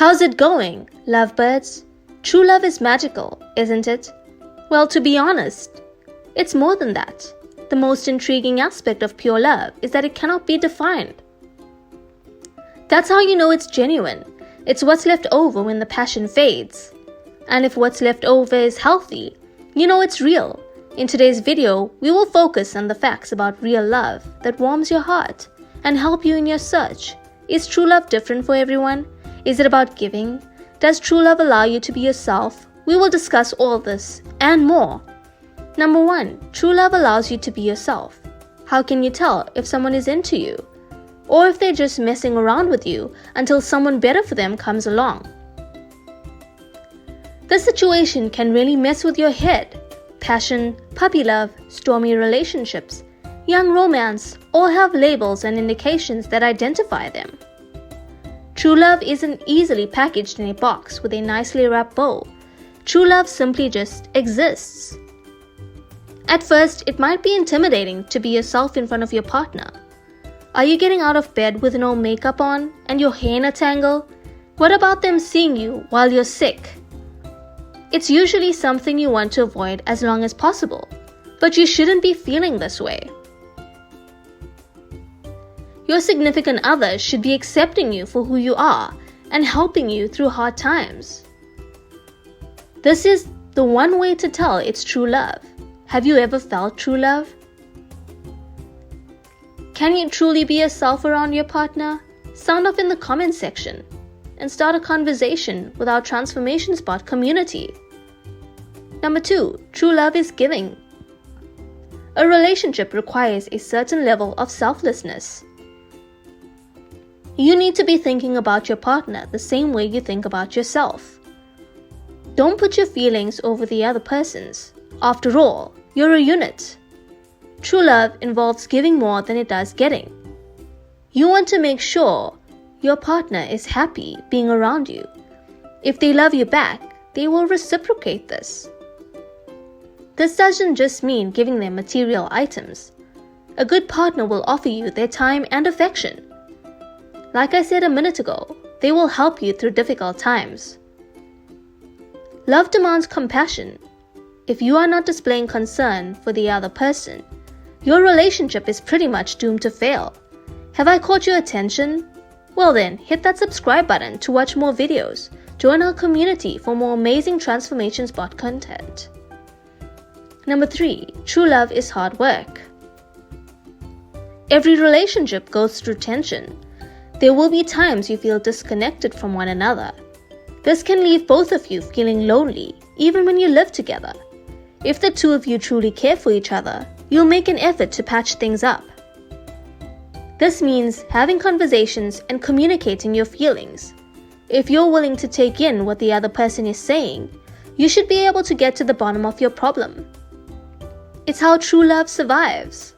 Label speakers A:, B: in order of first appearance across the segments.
A: How's it going, lovebirds? True love is magical, isn't it? Well, to be honest, it's more than that. The most intriguing aspect of pure love is that it cannot be defined. That's how you know it's genuine. It's what's left over when the passion fades. And if what's left over is healthy, you know it's real. In today's video, we will focus on the facts about real love that warms your heart and help you in your search. Is true love different for everyone? Is it about giving? Does true love allow you to be yourself? We will discuss all this and more. Number 1, true love allows you to be yourself. How can you tell if someone is into you? Or if they're just messing around with you until someone better for them comes along? This situation can really mess with your head. Passion, puppy love, stormy relationships, young romance all have labels and indications that identify them. True love isn't easily packaged in a box with a nicely wrapped bow. True love simply just exists. At first, it might be intimidating to be yourself in front of your partner. Are you getting out of bed with no makeup on and your hair in a tangle? What about them seeing you while you're sick? It's usually something you want to avoid as long as possible, but you shouldn't be feeling this way. Your significant other should be accepting you for who you are and helping you through hard times. This is the one way to tell it's true love. Have you ever felt true love? Can you truly be yourself around your partner? Sound off in the comment section and start a conversation with our Transformation Spot community. Number 2, true love is giving. A relationship requires a certain level of selflessness. You need to be thinking about your partner the same way you think about yourself. Don't put your feelings over the other person's. After all, you're a unit. True love involves giving more than it does getting. You want to make sure your partner is happy being around you. If they love you back, they will reciprocate this. This doesn't just mean giving them material items. A good partner will offer you their time and affection. Like I said a minute ago, they will help you through difficult times. Love demands compassion. If you are not displaying concern for the other person, your relationship is pretty much doomed to fail. Have I caught your attention? Well then, hit that subscribe button to watch more videos. Join our community for more amazing Transformation Spot content. Number 3, true love is hard work. Every relationship goes through tension. There will be times you feel disconnected from one another. This can leave both of you feeling lonely, even when you live together. If the two of you truly care for each other, you'll make an effort to patch things up. This means having conversations and communicating your feelings. If you're willing to take in what the other person is saying, you should be able to get to the bottom of your problem. It's how true love survives.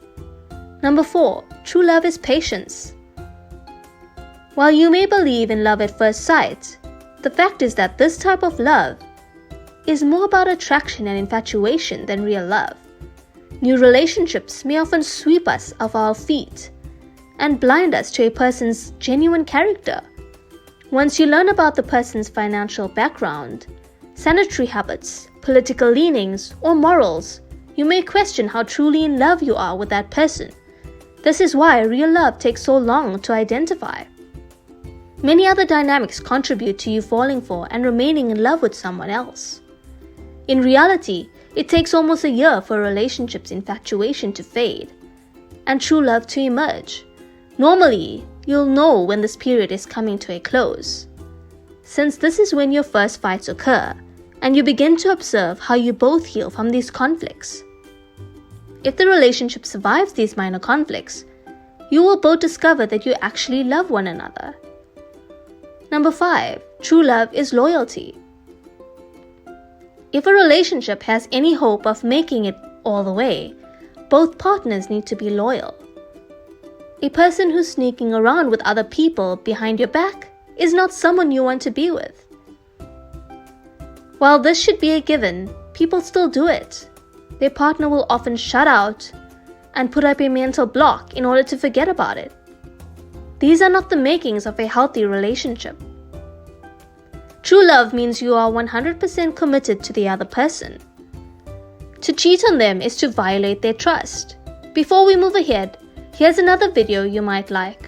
A: Number 4, true love is patience. While you may believe in love at first sight, the fact is that this type of love is more about attraction and infatuation than real love. New relationships may often sweep us off our feet and blind us to a person's genuine character. Once you learn about the person's financial background, sanitary habits, political leanings, or morals, you may question how truly in love you are with that person. This is why real love takes so long to identify. Many other dynamics contribute to you falling for and remaining in love with someone else. In reality, it takes almost a year for a relationship's infatuation to fade and true love to emerge. Normally, you'll know when this period is coming to a close, since this is when your first fights occur and you begin to observe how you both heal from these conflicts. If the relationship survives these minor conflicts, you will both discover that you actually love one another. Number 5, true love is loyalty. If a relationship has any hope of making it all the way, both partners need to be loyal. A person who's sneaking around with other people behind your back is not someone you want to be with. While this should be a given, people still do it. Their partner will often shut out and put up a mental block in order to forget about it. These are not the makings of a healthy relationship. True love means you are 100% committed to the other person. To cheat on them is to violate their trust. Before we move ahead, here's another video you might like.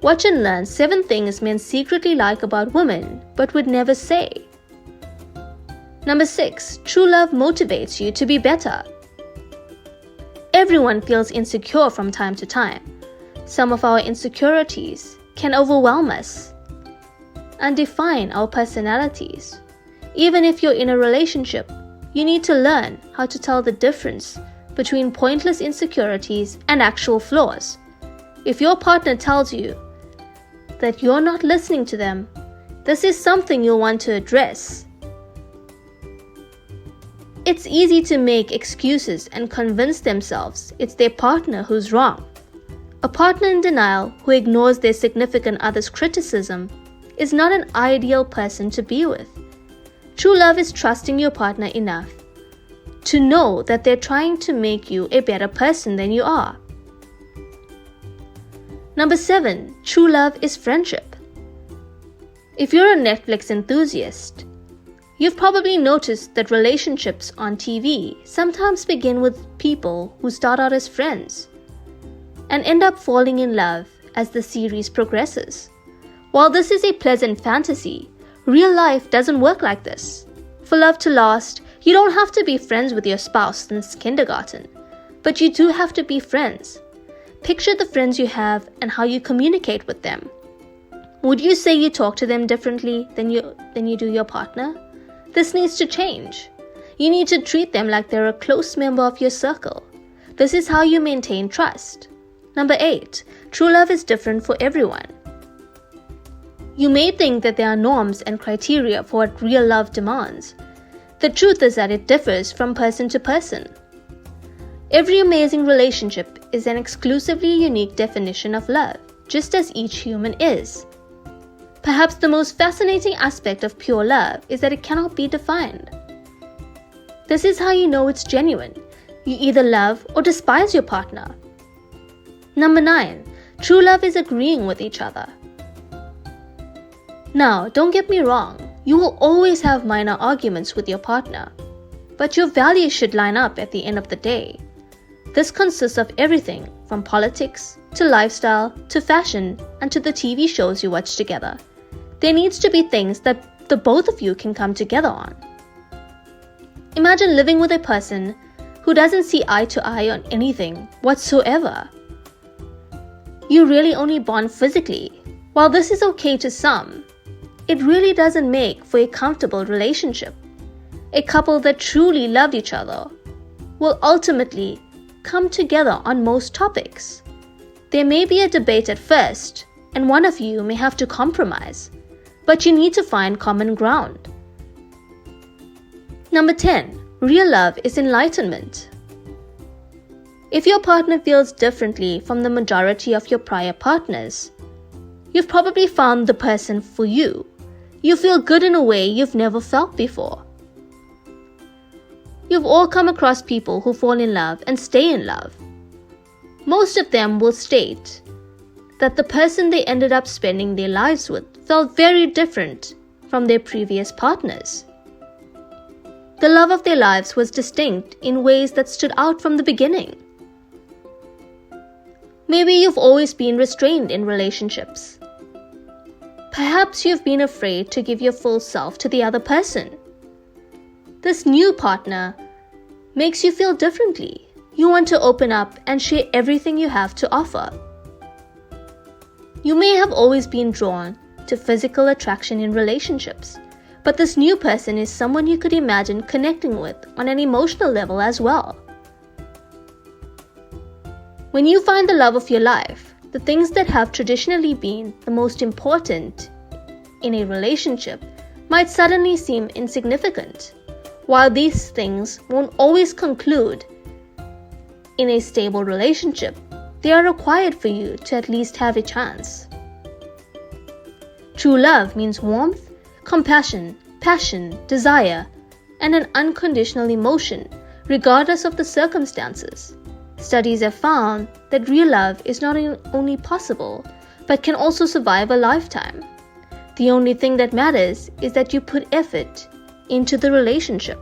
A: Watch and learn 7 things men secretly like about women but would never say. Number 6. True love motivates you to be better. Everyone feels insecure from time to time. Some of our insecurities can overwhelm us and define our personalities. Even if you're in a relationship, you need to learn how to tell the difference between pointless insecurities and actual flaws. If your partner tells you that you're not listening to them, this is something you'll want to address. It's easy to make excuses and convince themselves it's their partner who's wrong. A partner in denial who ignores their significant other's criticism is not an ideal person to be with. True love is trusting your partner enough to know that they're trying to make you a better person than you are. Number 7. True love is friendship. If you're a Netflix enthusiast, you've probably noticed that relationships on TV sometimes begin with people who start out as friends and end up falling in love as the series progresses. While this is a pleasant fantasy, real life doesn't work like this. For love to last, you don't have to be friends with your spouse since kindergarten, but you do have to be friends. Picture the friends you have and how you communicate with them. Would you say you talk to them differently than you do your partner? This needs to change. You need to treat them like they're a close member of your circle. This is how you maintain trust. Number 8. True love is different for everyone. You may think that there are norms and criteria for what real love demands. The truth is that it differs from person to person. Every amazing relationship is an exclusively unique definition of love, just as each human is. Perhaps the most fascinating aspect of pure love is that it cannot be defined. This is how you know it's genuine. You either love or despise your partner. Number 9. True love is agreeing with each other. Now, don't get me wrong, you will always have minor arguments with your partner, but your values should line up at the end of the day. This consists of everything from politics to lifestyle to fashion and to the TV shows you watch together. There needs to be things that the both of you can come together on. Imagine living with a person who doesn't see eye to eye on anything whatsoever. You really only bond physically. While this is okay to some, it really doesn't make for a comfortable relationship. A couple that truly love each other will ultimately come together on most topics. There may be a debate at first, and one of you may have to compromise, but you need to find common ground. Number 10. Real love is enlightenment. If your partner feels differently from the majority of your prior partners, you've probably found the person for you. You feel good in a way you've never felt before. You've all come across people who fall in love and stay in love. Most of them will state that the person they ended up spending their lives with felt very different from their previous partners. The love of their lives was distinct in ways that stood out from the beginning. Maybe you've always been restrained in relationships. Perhaps you've been afraid to give your full self to the other person. This new partner makes you feel differently. You want to open up and share everything you have to offer. You may have always been drawn to physical attraction in relationships, but this new person is someone you could imagine connecting with on an emotional level as well. When you find the love of your life, the things that have traditionally been the most important in a relationship might suddenly seem insignificant. While these things won't always conclude in a stable relationship, they are required for you to at least have a chance. True love means warmth, compassion, passion, desire, and an unconditional emotion, regardless of the circumstances. Studies have found that real love is not only possible, but can also survive a lifetime. The only thing that matters is that you put effort into the relationship.